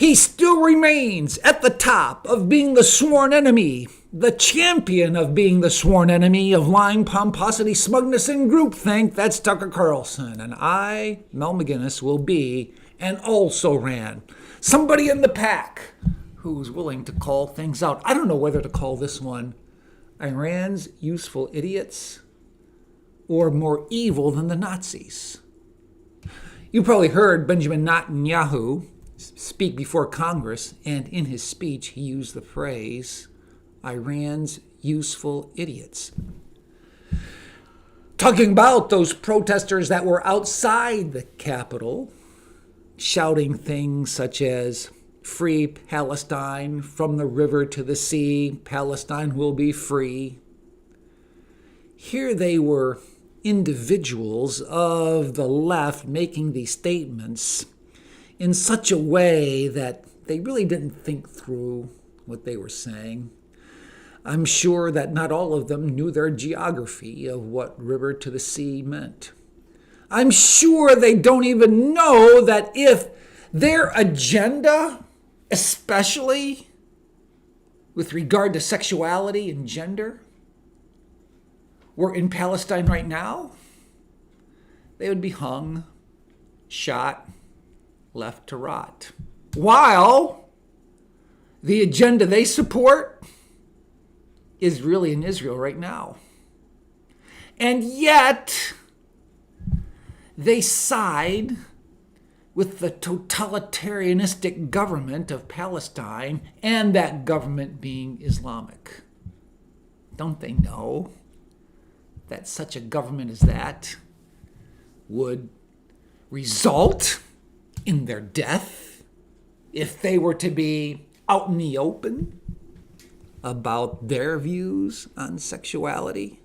He still remains at the top of being the sworn enemy, the champion of being the sworn enemy of lying, pomposity, smugness, and groupthink. That's Tucker Carlson. And I, Mel McGinnis, will be and also ran somebody in the pack who's willing to call things out. I don't know whether to call this one Iran's useful idiots or more evil than the Nazis. You probably heard Benjamin Netanyahu speak before Congress, and in his speech he used the phrase, Iran's useful idiots. Talking about those protesters that were outside the Capitol, shouting things such as, free Palestine, from the river to the sea, Palestine will be free. Here they were individuals of the left making these statements in such a way that they really didn't think through what they were saying. I'm sure that not all of them knew their geography of what river to the sea meant. I'm sure they don't even know that if their agenda, especially with regard to sexuality and gender, were in Palestine right now, they would be hung, shot, left to rot. While the agenda they support is really in Israel right now. And yet, they side with the totalitarianistic government of Palestine, and that government being Islamic. Don't they know that such a government as that would result in their death if they were to be out in the open about their views on sexuality?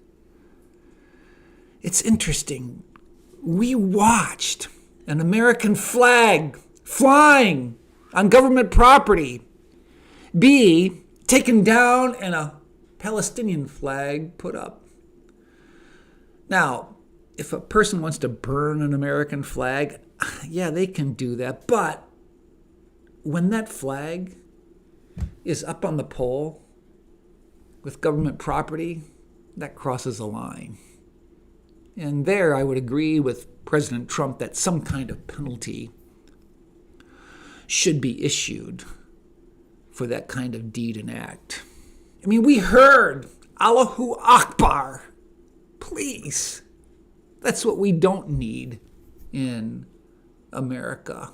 It's interesting. We watched an American flag flying on government property be taken down and a Palestinian flag put up. Now, if a person wants to burn an American flag, yeah, they can do that. But when that flag is up on the pole with government property, that crosses a line. And there I would agree with President Trump that some kind of penalty should be issued for that kind of deed and act. I mean, we heard Allahu Akbar. Please. That's what we don't need in America.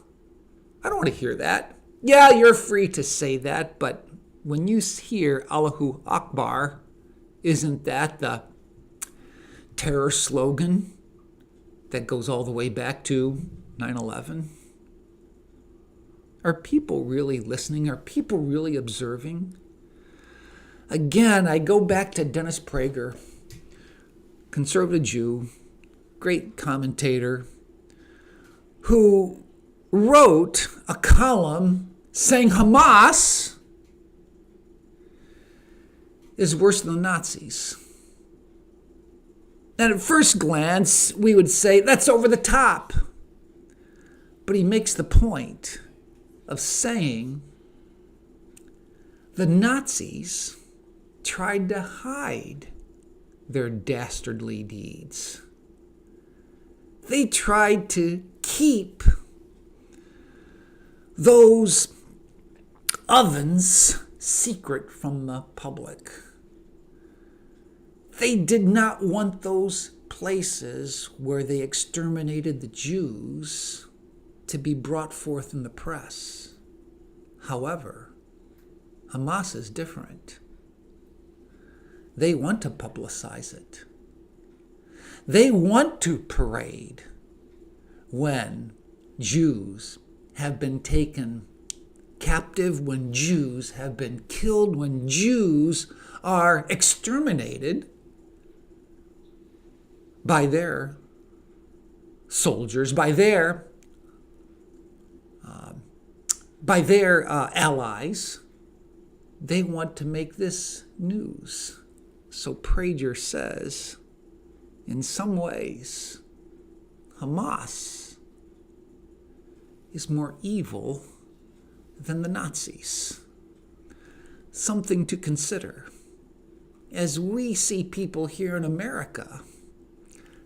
I don't want to hear that. Yeah, you're free to say that, but when you hear Allahu Akbar, isn't that the terror slogan that goes all the way back to 9/11? Are people really listening? Are people really observing? Again, I go back to Dennis Prager, conservative Jew, great commentator, who wrote a column saying Hamas is worse than the Nazis. And at first glance, we would say that's over the top. But he makes the point of saying the Nazis tried to hide their dastardly deeds. They tried to keep those ovens secret from the public. They did not want those places where they exterminated the Jews to be brought forth in the press. However, Hamas is different. They want to publicize it. They want to parade when Jews have been taken captive, when Jews have been killed, when Jews are exterminated by their soldiers, by their allies. They want to make this news. So Prager says, in some ways, Hamas is more evil than the Nazis. Something to consider as we see people here in America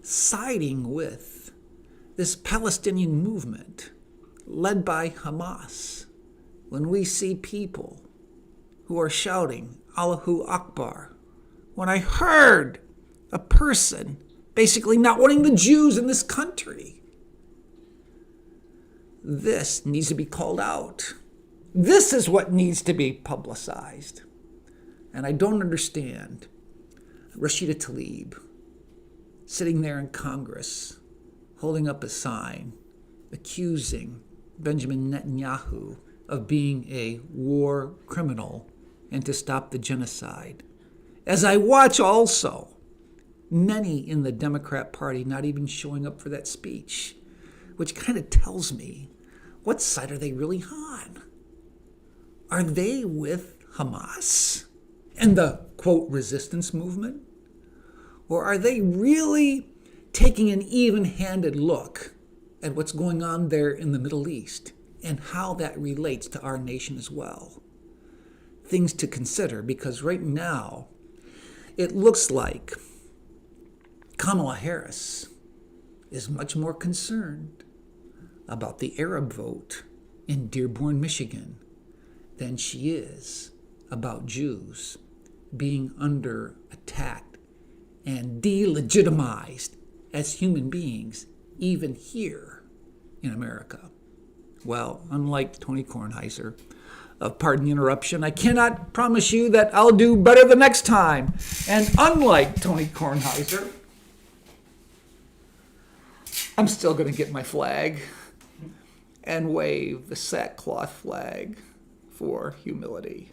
siding with this Palestinian movement led by Hamas, when we see people who are shouting Allahu Akbar. When I heard a person basically not wanting the Jews in this country, this needs to be called out. This is what needs to be publicized. And I don't understand Rashida Tlaib sitting there in Congress holding up a sign accusing Benjamin Netanyahu of being a war criminal and to stop the genocide. As I watch also many in the Democrat Party not even showing up for that speech, which kind of tells me, what side are they really on? Are they with Hamas and the, quote, resistance movement? Or are they really taking an even-handed look at what's going on there in the Middle East and how that relates to our nation as well? Things to consider, because right now it looks like Kamala Harris is much more concerned about the Arab vote in Dearborn, Michigan, than she is about Jews being under attack and delegitimized as human beings, even here in America. Well, unlike Tony Kornheiser, pardon the interruption, I cannot promise you that I'll do better the next time. And unlike Tony Kornheiser, I'm still going to get my flag and wave the sackcloth flag for humility.